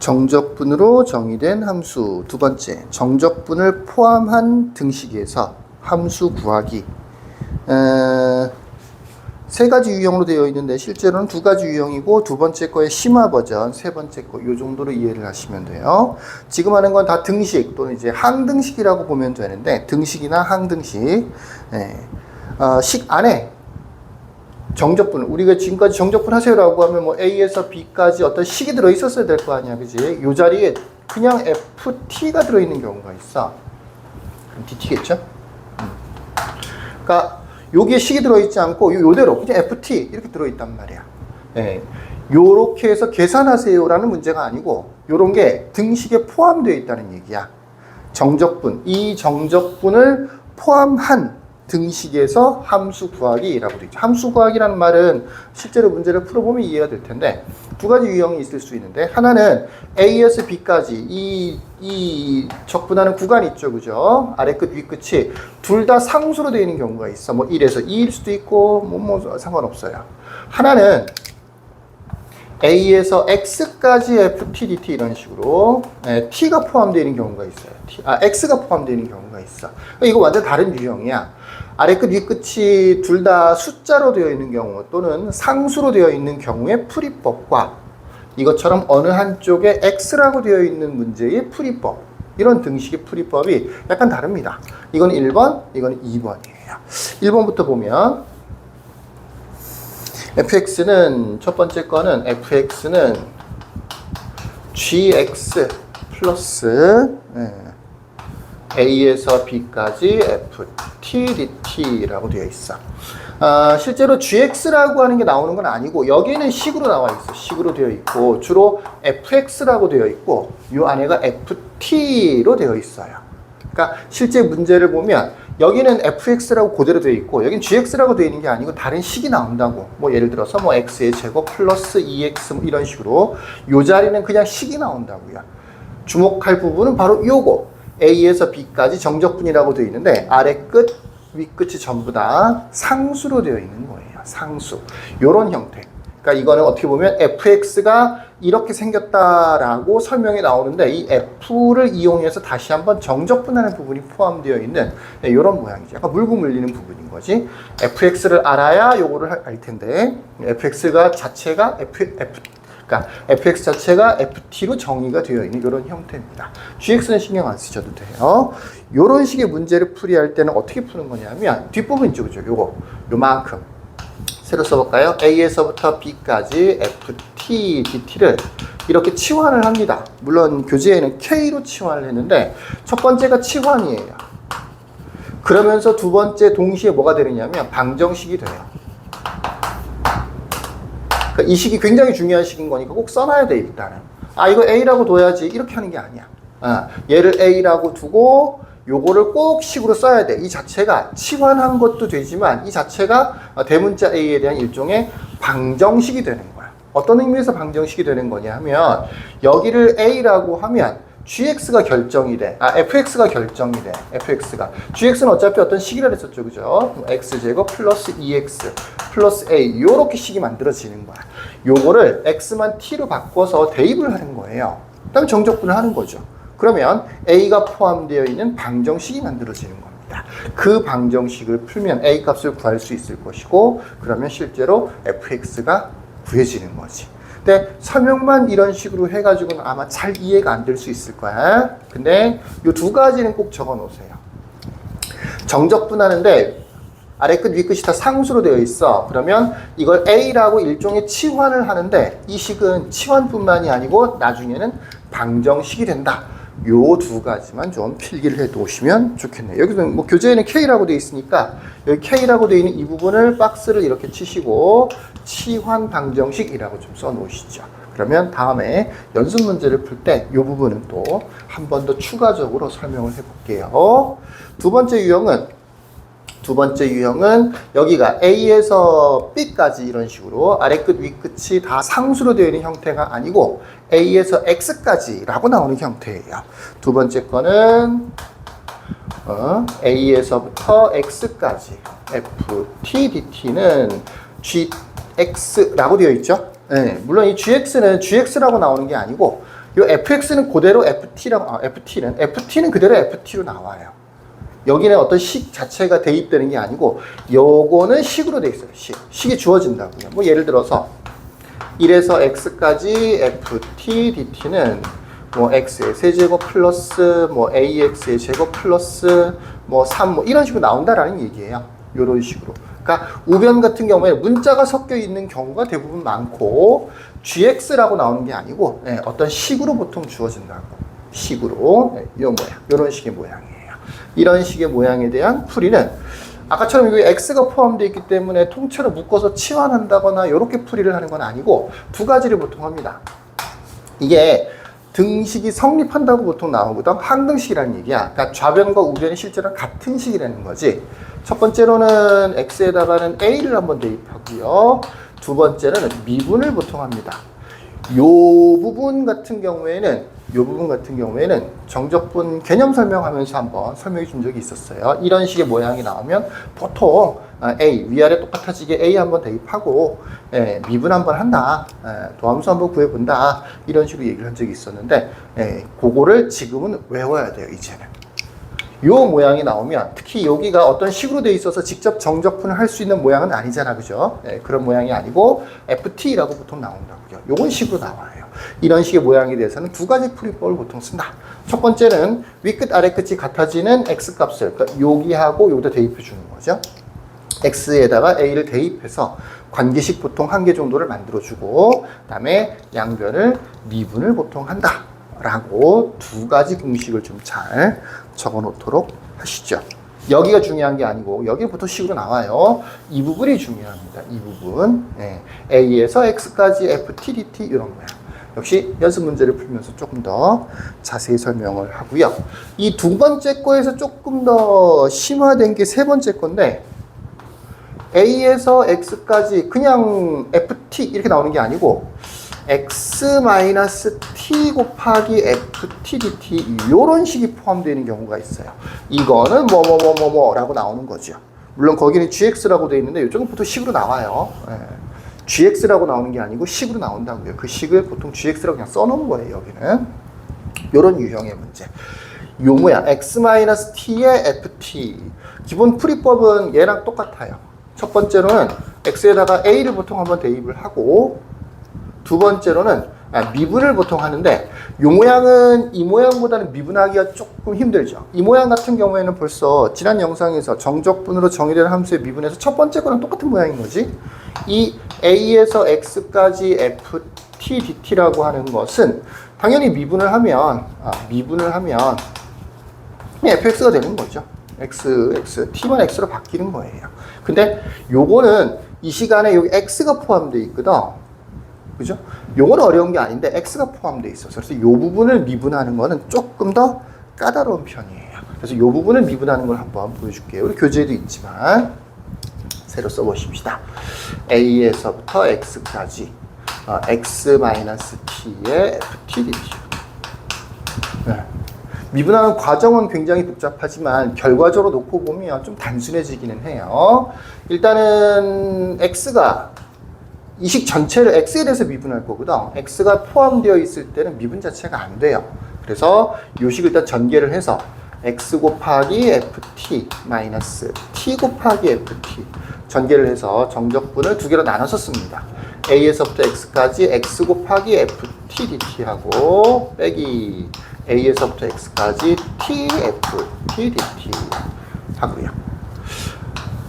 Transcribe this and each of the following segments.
정적분으로 정의된 함수. 두 번째, 정적분을 포함한 등식에서 함수 구하기. 세 가지 유형으로 되어 있는데 실제로는 두 가지 유형이고, 두 번째 거의 심화 버전, 세 번째 거 이 정도로 이해를 하시면 돼요. 지금 하는 건 다 등식 또는 이제 항등식이라고 보면 되는데, 등식이나 항등식. 식 안에 정적분, 우리가 지금까지 정적분 하세요라고 하면 뭐 A에서 B까지 어떤 식이 들어 있었어야 될 거 아니야, 그지? 이 자리에 그냥 FT가 들어 있는 경우가 있어. 그럼 DT겠죠? 그러니까 여기에 식이 들어 있지 않고 요대로 그냥 FT 이렇게 들어 있단 말이야. 예. 요렇게 해서 계산하세요라는 문제가 아니고, 요런 게 등식에 포함되어 있다는 얘기야. 정적분, 이 정적분을 포함한 등식에서 함수 구하기라고 되어 있죠. 함수 구하기라는 말은 실제로 문제를 풀어보면 이해가 될 텐데, 두 가지 유형이 있을 수 있는데, 하나는 A에서 B까지 이 적분하는 구간이 있죠, 그죠? 아래 끝, 위 끝이 둘 다 상수로 되어 있는 경우가 있어. 뭐 1에서 2일 수도 있고, 뭐 상관없어요. 하나는 A에서 X까지 FT, DT 이런 식으로 T가 포함되어 있는 경우가 있어요. X가 포함되어 있는 경우가 있어. 이거 완전 다른 유형이야. 아래 끝, 위 끝이 둘 다 숫자로 되어 있는 경우 또는 상수로 되어 있는 경우의 풀이법과 이것처럼 어느 한쪽에 X라고 되어 있는 문제의 풀이법, 이런 등식의 풀이법이 약간 다릅니다. 이건 1번, 이건 2번이에요. 1번부터 보면 fx는 첫 번째 거는 fx는 gx 플러스 a에서 b까지 ft dt라고 되어 있어. 실제로 gx라고 하는 게 나오는 건 아니고, 여기는 식으로 나와 있어. 식으로 되어 있고, 주로 fx라고 되어 있고, 이 안에가 ft로 되어 있어요. 그러니까 실제 문제를 보면 여기는 fx라고 그대로 되어 있고, 여기는 gx라고 되어 있는 게 아니고 다른 식이 나온다고. 뭐 예를 들어서 뭐 x의 제곱 플러스 2x 뭐 이런 식으로 이 자리는 그냥 식이 나온다고요. 주목할 부분은 바로 요거. A에서 B까지 정적분이라고 되어 있는데 아래 끝, 위 끝이 전부 다 상수로 되어 있는 거예요. 상수. 요런 형태. 그러니까 이거는 어떻게 보면 fx가 이렇게 생겼다라고 설명이 나오는데, 이 f를 이용해서 다시 한번 정적분하는 부분이 포함되어 있는 이런 모양이죠. 약간 물고 물리는 부분인 거지. fx를 알아야 요거를 알 텐데, fx가 자체가 그러니까 fx 자체가 ft로 정의가 되어 있는 이런 형태입니다. gx는 신경 안 쓰셔도 돼요. 이런 식의 문제를 풀이할 때는 어떻게 푸는 거냐면, 뒷부분 있죠, 그죠? 요만큼 새로 써볼까요? A에서부터 B까지 ft dt를 이렇게 치환을 합니다. 물론 교재에는 K로 치환을 했는데 첫 번째가 치환이에요. 그러면서 두 번째 동시에 뭐가 되느냐면 방정식이 돼요. 그러니까 이 식이 굉장히 중요한 식인 거니까 꼭 써놔야 돼, 일단은. 이거 A라고 둬야지 이렇게 하는 게 아니야. 얘를 A라고 두고 요거를 꼭 식으로 써야 돼. 이 자체가 치환한 것도 되지만 이 자체가 대문자 A에 대한 일종의 방정식이 되는 거야. 어떤 의미에서 방정식이 되는 거냐 하면, 여기를 A라고 하면 gx가 결정이 돼. fx가 결정이 돼. fx가. gx는 어차피 어떤 식이라 했었죠, 그죠? x제곱 플러스 2x 플러스 a, 요렇게 식이 만들어지는 거야. 요거를 x만 t로 바꿔서 대입을 하는 거예요. 그다음에 정적분을 하는 거죠. 그러면 a가 포함되어 있는 방정식이 만들어지는 겁니다. 그 방정식을 풀면 a 값을 구할 수 있을 것이고, 그러면 실제로 fx가 구해지는 거지. 근데 설명만 이런 식으로 해가지고는 아마 잘 이해가 안 될 수 있을 거야. 근데 이 두 가지는 꼭 적어 놓으세요. 정적분하는데 아래 끝, 위 끝이 다 상수로 되어 있어. 그러면 이걸 A라고 일종의 치환을 하는데, 이 식은 치환뿐만이 아니고 나중에는 방정식이 된다. 요 두 가지만 좀 필기를 해 놓으시면 좋겠네요. 여기서 뭐 교재에는 K라고 되어 있으니까 여기 K라고 되어 있는 이 부분을 박스를 이렇게 치시고 치환 방정식이라고 좀 써 놓으시죠. 그러면 다음에 연습 문제를 풀 때 이 부분은 또 한 번 더 추가적으로 설명을 해 볼게요. 두 번째 유형은 여기가 A에서 B까지 이런 식으로 아래 끝, 위 끝이 다 상수로 되어 있는 형태가 아니고 A에서 X까지라고 나오는 형태예요. 두 번째 거는 A에서부터 X까지 FT, DT는 GX라고 되어 있죠. 네, 물론 이 GX는 GX라고 나오는 게 아니고 이 fx는 그대로 FT는 그대로 FT로 나와요. 여기는 어떤 식 자체가 대입되는 게 아니고 요거는 식으로 돼 있어요. 식이 주어진다고요. 뭐 예를 들어서 1에서 x까지 ft dt는 뭐 x의 세제곱 플러스 뭐 ax의 제곱 플러스 뭐 3 뭐 이런 식으로 나온다라는 얘기예요. 이런 식으로. 그러니까 우변 같은 경우에 문자가 섞여 있는 경우가 대부분 많고 gx라고 나오는 게 아니고 어떤 식으로 보통 주어진다고. 식으로 이 모양, 이런 식의 모양이에요. 이런 식의 모양에 대한 풀이는 아까처럼 여기 x가 포함되어 있기 때문에 통째로 묶어서 치환한다거나 이렇게 풀이를 하는 건 아니고 두 가지를 보통 합니다. 이게 등식이 성립한다고 보통 나오거든. 항등식이라는 얘기야. 그러니까 좌변과 우변이 실제로 같은 식이라는 거지. 첫 번째로는 x에다가는 a를 한번 대입하고요. 두 번째는 미분을 보통 합니다. 요 부분 같은 경우에는 정적분 개념 설명하면서 한번 설명해 준 적이 있었어요. 이런 식의 모양이 나오면 보통 A, 위아래 똑같아지게 A 한번 대입하고 미분 한번 한다. 도함수 한번 구해본다. 이런 식으로 얘기를 한 적이 있었는데 그거를 지금은 외워야 돼요. 이제는. 요 모양이 나오면 특히 여기가 어떤 식으로 돼 있어서 직접 정적분을 할 수 있는 모양은 아니잖아. 그죠? 그런 모양이 아니고 FT라고 보통 나온다고요. 요건 식으로 나와요. 이런 식의 모양에 대해서는 두 가지 풀이법을 보통 쓴다. 첫 번째는 위끝 아래끝이 같아지는 x값을 그러니까 여기하고 여기다 대입해 주는 거죠. x에다가 a를 대입해서 관계식 보통 한 개 정도를 만들어 주고 그다음에 양변을 미분을 보통 한다. 라고 두 가지 공식을 좀 잘 적어 놓도록 하시죠. 여기가 중요한 게 아니고 여기는 보통 식으로 나와요. 이 부분이 중요합니다. 이 부분. A에서 X까지 FT, DT 이런 거야. 역시 연습 문제를 풀면서 조금 더 자세히 설명을 하고요. 이 두 번째 거에서 조금 더 심화된 게 세 번째 건데 A에서 X까지 그냥 FT 이렇게 나오는 게 아니고 x-t 곱하기 ft dt 이런 식이 포함되어 경우가 있어요. 이거는 라고 나오는 거죠. 물론 거기는 gx라고 되어 있는데 이쪽은 보통 식으로 나와요. gx라고 나오는 게 아니고 식으로 나온다고요. 그 식을 보통 gx라고 그냥 써놓은 거예요. 여기는 이런 유형의 문제. 요 모양 x-t의 ft 기본 풀이법은 얘랑 똑같아요. 첫 번째로는 x에다가 a를 보통 한번 대입을 하고 두 번째로는 미분을 보통 하는데 이 모양은 이 모양보다는 미분하기가 조금 힘들죠. 이 모양 같은 경우에는 벌써 지난 영상에서 정적분으로 정의된 함수의 미분에서 첫 번째 거랑 똑같은 모양인 거지. 이 a에서 x까지 ft dt라고 하는 것은 당연히 미분을 하면 fx가 되는 거죠. t만 x로 바뀌는 거예요. 근데 요거는 이 시간에 여기 x가 포함되어 있거든. 그죠? 요건 어려운 게 아닌데 x가 포함되어 있어서 그래서 요 부분을 미분하는 거는 조금 더 까다로운 편이에요. 그래서 요 부분을 미분하는 걸 한번 보여줄게요. 우리 교재에도 있지만 새로 써보십시다. a에서부터 x까지 x-t의 ft dt 미분하는 과정은 굉장히 복잡하지만 결과적으로 놓고 보면 좀 단순해지기는 해요. 일단은 x가 이 식 전체를 x에 대해서 미분할 거거든. x가 포함되어 있을 때는 미분 자체가 안 돼요. 그래서 이 식을 일단 전개를 해서 x 곱하기 ft 마이너스 t 곱하기 ft 전개를 해서 정적분을 두 개로 나눠서 씁니다. a에서부터 x까지 x 곱하기 ft dt 하고 빼기 a에서부터 x까지 t f t dt 하고요.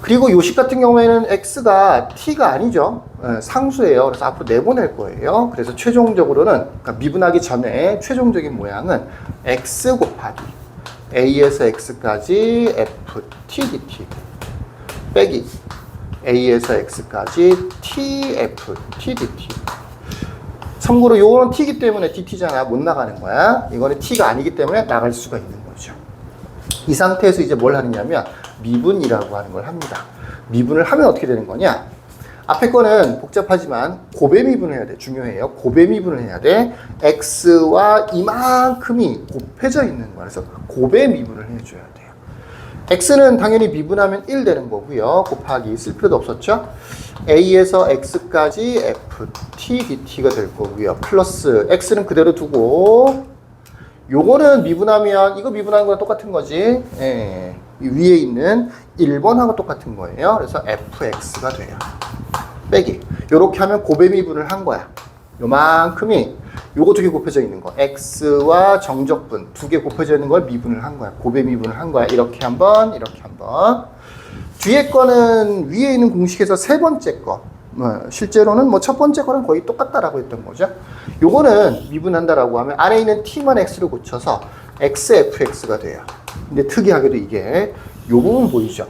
그리고 요식 같은 경우에는 x가 t가 아니죠. 상수예요. 그래서 앞으로 내보낼 거예요. 그래서 최종적으로는 그러니까 미분하기 전에 최종적인 모양은 x 곱하기 a에서 x까지 ft dt 빼기 a에서 x까지 t f t dt. 참고로 요거는 t이기 때문에 dt잖아. 못 나가는 거야. 이거는 t가 아니기 때문에 나갈 수가 있는 거죠. 이 상태에서 이제 뭘 하느냐면 미분이라고 하는 걸 합니다. 미분을 하면 어떻게 되는 거냐? 앞에 거는 복잡하지만 곱의 미분을 해야 돼. 중요해요. 곱의 미분을 해야 돼. x와 이만큼이 곱해져 있는 거야. 그래서 곱의 미분을 해줘야 돼요. x는 당연히 미분하면 1 되는 거고요. 곱하기 쓸 필요도 없었죠. a에서 x까지 ft dt가 될 거고요. 플러스 x는 그대로 두고 요거는 미분하면 이거 미분하는 거랑 똑같은 거지. 예. 위에 있는 1번하고 똑같은 거예요. 그래서 fx가 돼요. 빼기. 요렇게 하면 고배 미분을 한 거야. 요만큼이 요거 두 개 곱해져 있는 거. x와 정적분 두 개 곱해져 있는 걸 미분을 한 거야. 고배 미분을 한 거야. 이렇게 한 번, 이렇게 한 번. 뒤에 거는 위에 있는 공식에서 세 번째 거. 실제로는 뭐 첫 번째 거랑 거의 똑같다라고 했던 거죠. 요거는 미분한다라고 하면 안에 있는 t만 x로 고쳐서 xfx가 돼요. 근데 특이하게도 이게 요 부분 보이죠?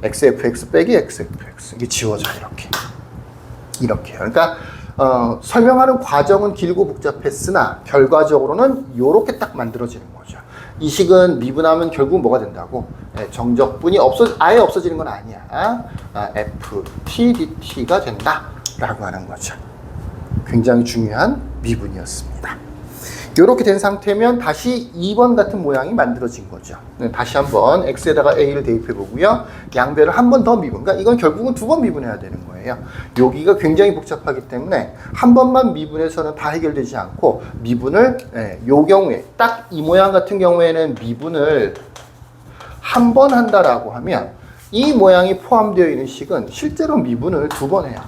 xfx 빼기 xfx. 이게 지워져요. 이렇게요. 그러니까 설명하는 과정은 길고 복잡했으나 결과적으로는 이렇게 딱 만들어지는 거죠. 이 식은 미분하면 결국 뭐가 된다고? 정적분이 아예 없어지는 건 아니야. ft dt가 된다라고 하는 거죠. 굉장히 중요한 미분이었습니다. 이렇게 된 상태면 다시 2번 같은 모양이 만들어진 거죠. 다시 한번 x에다가 a를 대입해 보고요. 양배를 한 번 더 미분. 그러니까 이건 결국은 두 번 미분해야 되는 거예요. 여기가 굉장히 복잡하기 때문에 한 번만 미분해서는 다 해결되지 않고 미분을 요 경우에 딱 이 모양 같은 경우에는 미분을 한 번 한다라고 하면 이 모양이 포함되어 있는 식은 실제로 미분을 두 번 해요.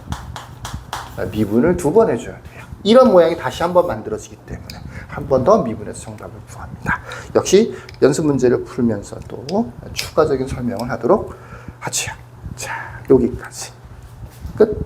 미분을 두 번 해줘야 돼요. 이런 모양이 다시 한 번 만들어지기 때문에 한 번 더 미분해서 정답을 구합니다. 역시 연습 문제를 풀면서 또 추가적인 설명을 하도록 하죠. 자, 여기까지. 끝.